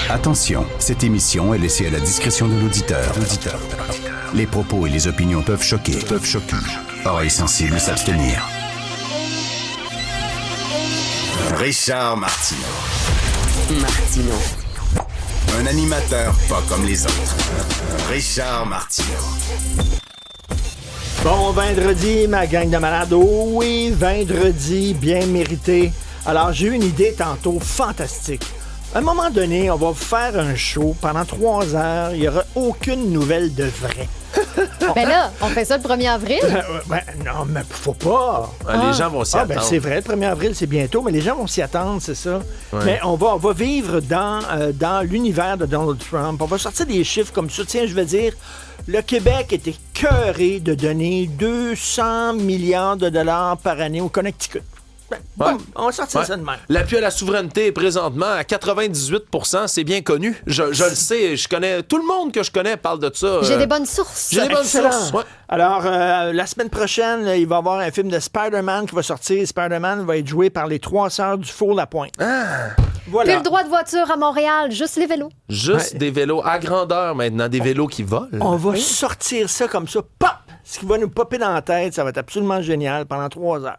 Attention, cette émission est laissée à la discrétion de l'auditeur. Les propos et les opinions peuvent choquer. Oreilles sensibles s'abstenir. Richard Martineau. Un animateur pas comme les autres. Richard Martineau. Bon vendredi, ma gang de malades. Oh oui, vendredi, bien mérité. Alors, j'ai eu une idée tantôt fantastique. À un moment donné, on va faire un show pendant 3 heures. Il n'y aura aucune nouvelle de vrai. Ben là, on fait ça le 1er avril? Non, mais faut pas. Les gens vont s'y attendre. C'est vrai, le 1er avril, c'est bientôt, mais les gens vont s'y attendre, c'est ça. Ouais. Mais on va vivre dans l'univers de Donald Trump. On va sortir des chiffres comme ça. Tiens, je veux dire, le Québec est écœuré de donner 200 milliards de dollars par année au Connecticut. Boum, on va sortir ça de même. L'appui à la souveraineté est présentement à 98%, c'est bien connu. Je le sais, je connais tout le monde que je connais parle de ça. J'ai des bonnes sources. Ouais. Alors, la semaine prochaine, il va y avoir un film de Spider-Man qui va sortir. Spider-Man va être joué par les 3 sœurs du Four-Lapointe. Voilà. Plus le droit de voiture à Montréal, juste les vélos. Juste des vélos à grandeur maintenant, des vélos qui volent. On va sortir ça comme ça, pop! Ce qui va nous popper dans la tête, ça va être absolument génial pendant 3 heures.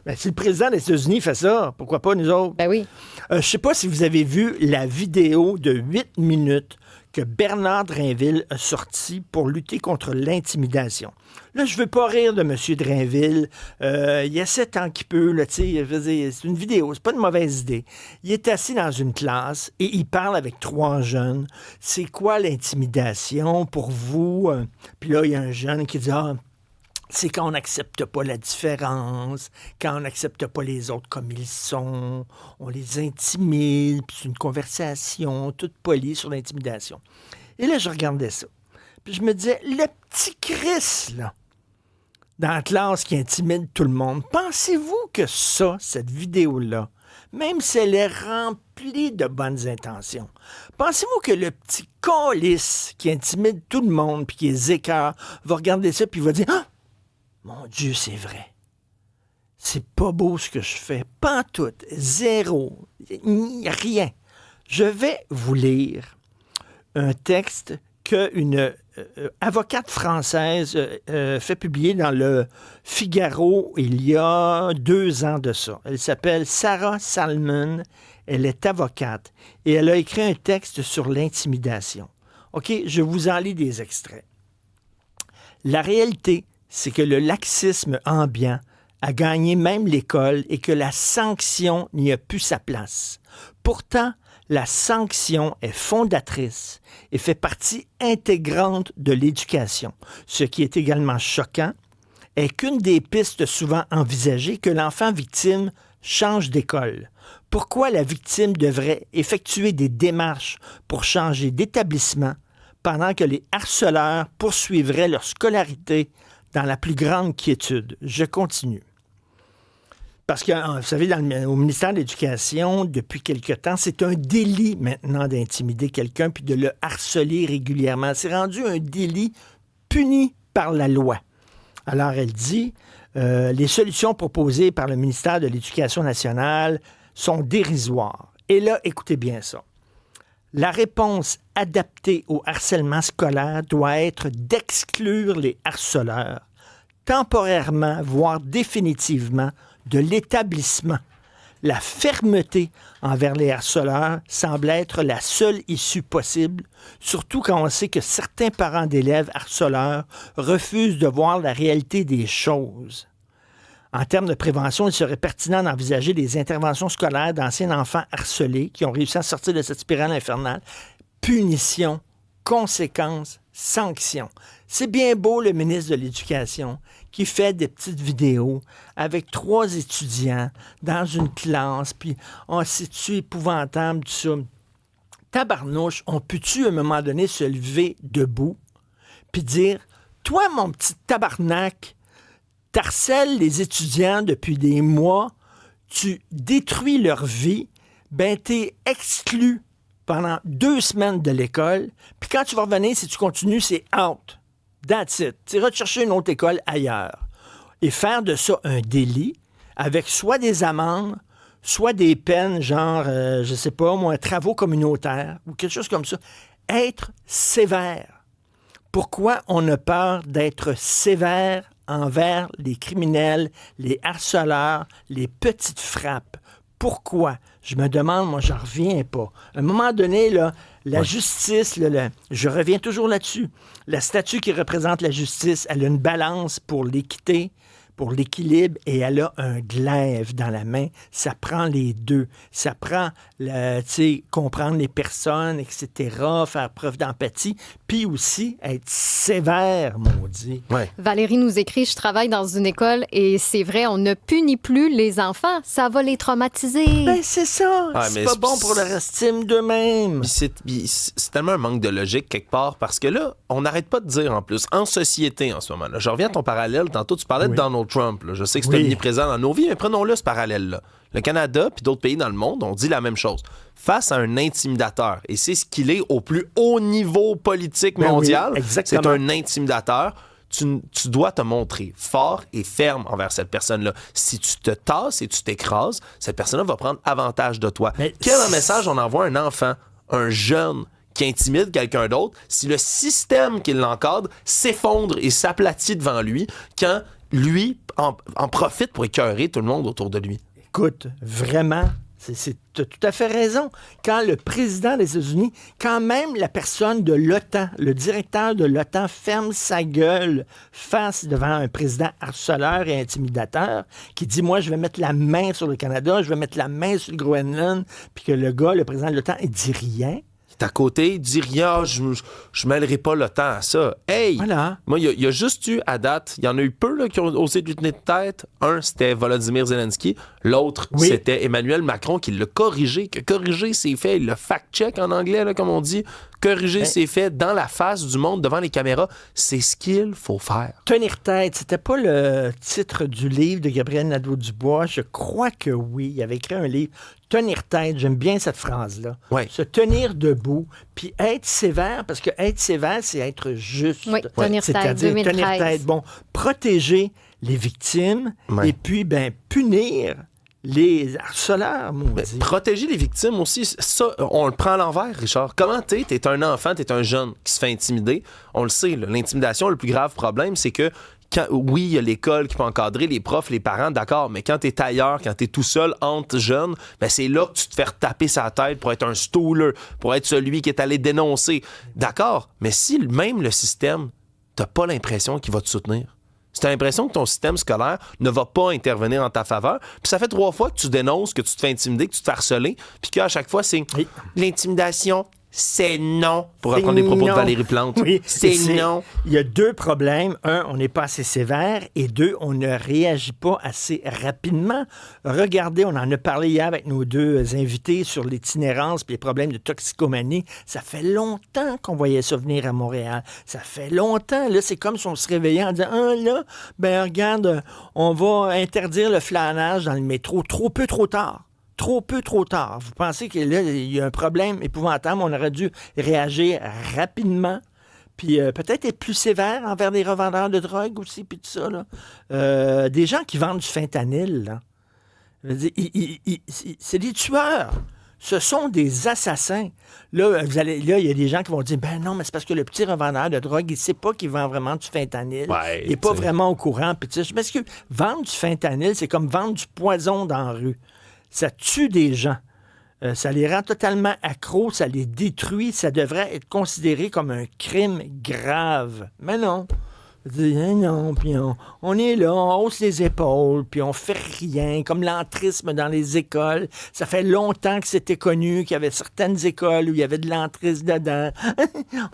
Ben, si le président des États-Unis fait ça, pourquoi pas nous autres? Ben oui. Je sais pas si vous avez vu la vidéo de 8 minutes que Bernard Drainville a sortie pour lutter contre l'intimidation. Là, je veux pas rire de M. Drainville. Il essaie tant qu'il peut, là, tu sais, c'est une vidéo, c'est pas une mauvaise idée. Il est assis dans une classe et il parle avec 3 jeunes. C'est quoi l'intimidation pour vous? Puis là, il y a un jeune qui dit c'est quand on n'accepte pas la différence, quand on n'accepte pas les autres comme ils sont, on les intimide, puis c'est une conversation toute polie sur l'intimidation. Et là, je regardais ça. Puis je me disais, le petit Chris, là, dans la classe qui intimide tout le monde, pensez-vous que ça, cette vidéo-là, même si elle est remplie de bonnes intentions, pensez-vous que le petit calice qui intimide tout le monde puis qui est écœure va regarder ça puis il va dire « Ah! Mon Dieu, c'est vrai. C'est pas beau ce que je fais. Pantoute, zéro, rien. » Je vais vous lire un texte qu'une avocate française fait publier dans le Figaro il y a 2 ans de ça. Elle s'appelle Sarah Salmon. Elle est avocate et elle a écrit un texte sur l'intimidation. OK, je vous en lis des extraits. La réalité, c'est que le laxisme ambiant a gagné même l'école et que la sanction n'y a plus sa place. Pourtant, la sanction est fondatrice et fait partie intégrante de l'éducation. Ce qui est également choquant est qu'une des pistes souvent envisagées, que l'enfant victime change d'école. Pourquoi la victime devrait effectuer des démarches pour changer d'établissement pendant que les harceleurs poursuivraient leur scolarité dans la plus grande quiétude? Je continue. Parce que, vous savez, au ministère de l'Éducation, depuis quelque temps, c'est un délit maintenant d'intimider quelqu'un puis de le harceler régulièrement. C'est rendu un délit puni par la loi. Alors, elle dit, les solutions proposées par le ministère de l'Éducation nationale sont dérisoires. Et là, écoutez bien ça. La réponse adaptée au harcèlement scolaire doit être d'exclure les harceleurs, temporairement, voire définitivement, de l'établissement. La fermeté envers les harceleurs semble être la seule issue possible, surtout quand on sait que certains parents d'élèves harceleurs refusent de voir la réalité des choses. En termes de prévention, il serait pertinent d'envisager des interventions scolaires d'anciens enfants harcelés qui ont réussi à sortir de cette spirale infernale. Punition, conséquences, sanctions. C'est bien beau le ministre de l'Éducation qui fait des petites vidéos avec 3 étudiants dans une classe, puis c'est-tu épouvantable, tout ça. Tabarnouche, on peut-tu à un moment donné se lever debout puis dire, toi mon petit tabarnak, t'harcèles les étudiants depuis des mois, tu détruis leur vie, ben t'es exclu pendant 2 semaines de l'école, puis quand tu vas revenir, si tu continues, c'est out. That's it. Tu iras te chercher une autre école ailleurs. Et faire de ça un délit, avec soit des amendes, soit des peines, genre, je sais pas, moi, travaux communautaires ou quelque chose comme ça. Être sévère. Pourquoi on a peur d'être sévère envers les criminels, les harceleurs, les petites frappes? Pourquoi? Je me demande, moi, j'en reviens pas. À un moment donné, là, la justice, je reviens toujours là-dessus. La statue qui représente la justice, elle a une balance pour l'équité, pour l'équilibre, et elle a un glaive dans la main. Ça prend les deux. Ça prend, comprendre les personnes, etc., faire preuve d'empathie, puis aussi être sévère, maudit. Ouais. Valérie nous écrit, je travaille dans une école et c'est vrai, on ne punit plus les enfants. Ça va les traumatiser. Ben, c'est ça. Ouais, c'est pas bon pour leur estime d'eux-mêmes. C'est tellement un manque de logique quelque part parce que là, on n'arrête pas de dire en plus, en société en ce moment. Là, je reviens à ton parallèle. Tantôt, tu parlais de Donald Trump. Là. Je sais que c'est omniprésent dans nos vies, mais prenons-le, ce parallèle-là. Le Canada puis d'autres pays dans le monde ont dit la même chose. Face à un intimidateur, et c'est ce qu'il est au plus haut niveau politique mondial, c'est un intimidateur. Tu dois te montrer fort et ferme envers cette personne-là. Si tu te tasses et tu t'écrases, cette personne-là va prendre avantage de toi. Mais quel message on envoie à un enfant, un jeune qui intimide quelqu'un d'autre, si le système qui l'encadre s'effondre et s'aplatit devant lui, quand lui en profite pour écœurer tout le monde autour de lui? Écoute, vraiment, tu as tout à fait raison. Quand le président des États-Unis, quand même la personne de l'OTAN, le directeur de l'OTAN ferme sa gueule face devant un président harceleur et intimidateur qui dit, moi, je vais mettre la main sur le Canada, je vais mettre la main sur le Groenland, puis que le gars, le président de l'OTAN, il dit rien. À côté, il dit rien, je mêlerai pas le temps à ça. Hey! Voilà. Moi, il y a juste eu, à date, il y en a eu peu là, qui ont osé lui tenir de tête. Un, c'était Volodymyr Zelensky. L'autre, c'était Emmanuel Macron qui l'a corrigé, qui a corrigé ses faits. Il le fact-check en anglais, là, comme on dit. Corriger ses faits dans la face du monde, devant les caméras. C'est ce qu'il faut faire. Tenir tête, c'était pas le titre du livre de Gabriel Nadeau-Dubois? Je crois que oui. Il avait écrit un livre. Tenir tête, j'aime bien cette phrase-là. Ouais. Se tenir debout, puis être sévère, parce que être sévère, c'est être juste. Oui, tenir tête, c'est-à-dire 2013. tenir tête. Bon, protéger les victimes et puis, punir les harceleurs, maudit. Protéger les victimes aussi, ça, on le prend à l'envers, Richard. Comment t'es un enfant, t'es un jeune qui se fait intimider. On le sait, là, l'intimidation, le plus grave problème, c'est que oui, il y a l'école qui peut encadrer, les profs, les parents, d'accord, mais quand t'es ailleurs, quand t'es tout seul, entre jeunes, ben c'est là que tu te fais retaper sa tête pour être un stooler, pour être celui qui est allé dénoncer. D'accord, mais si même le système, t'as pas l'impression qu'il va te soutenir. Si t'as l'impression que ton système scolaire ne va pas intervenir en ta faveur, puis ça fait 3 fois que tu dénonces, que tu te fais intimider, que tu te fais harceler, puis qu'à chaque fois, c'est l'intimidation. C'est non, pour reprendre les propos de Valérie Plante. Oui, c'est non. Il y a 2 problèmes. 1, on n'est pas assez sévère. Et 2, on ne réagit pas assez rapidement. Regardez, on en a parlé hier avec nos 2 invités sur l'itinérance et les problèmes de toxicomanie. Ça fait longtemps qu'on voyait ça venir à Montréal. Ça fait longtemps. Là, c'est comme si on se réveillait en disant, regarde, on va interdire le flânage dans le métro. Trop peu, trop tard. Trop peu, trop tard. Vous pensez qu'il y a un problème épouvantable, on aurait dû réagir rapidement, puis peut-être être plus sévère envers les revendeurs de drogue aussi, puis tout ça, là. Des gens qui vendent du fentanyl, là. Je veux dire, c'est des tueurs. Ce sont des assassins. Là, il y a des gens qui vont dire, ben non, mais c'est parce que le petit revendeur de drogue, il ne sait pas qu'il vend vraiment du fentanyl. Ouais, il n'est pas vraiment au courant. Puis tu sais, parce que vendre du fentanyl, c'est comme vendre du poison dans la rue. Ça tue des gens. Ça les rend totalement accros, ça les détruit. Ça devrait être considéré comme un crime grave. Mais non. Non, puis on est là, on hausse les épaules, puis on fait rien, comme l'entrisme dans les écoles. Ça fait longtemps que c'était connu qu'il y avait certaines écoles où il y avait de l'entrisme dedans.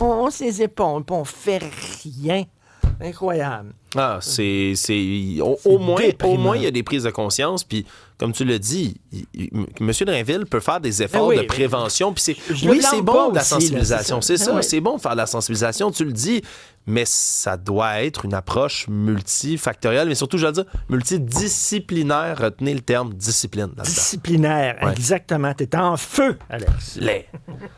On hausse les épaules, puis on fait rien. Incroyable. Ah, au moins, il y a des prises de conscience, puis comme tu l'as dit, M. Drainville peut faire des efforts de prévention, puis c'est bon de la sensibilisation, c'est ça, c'est bon de faire de la sensibilisation, tu le dis, mais ça doit être une approche multifactorielle, mais surtout, je veux dire, multidisciplinaire, retenez le terme discipline. Disciplinaire, exactement, t'es en feu, Alex.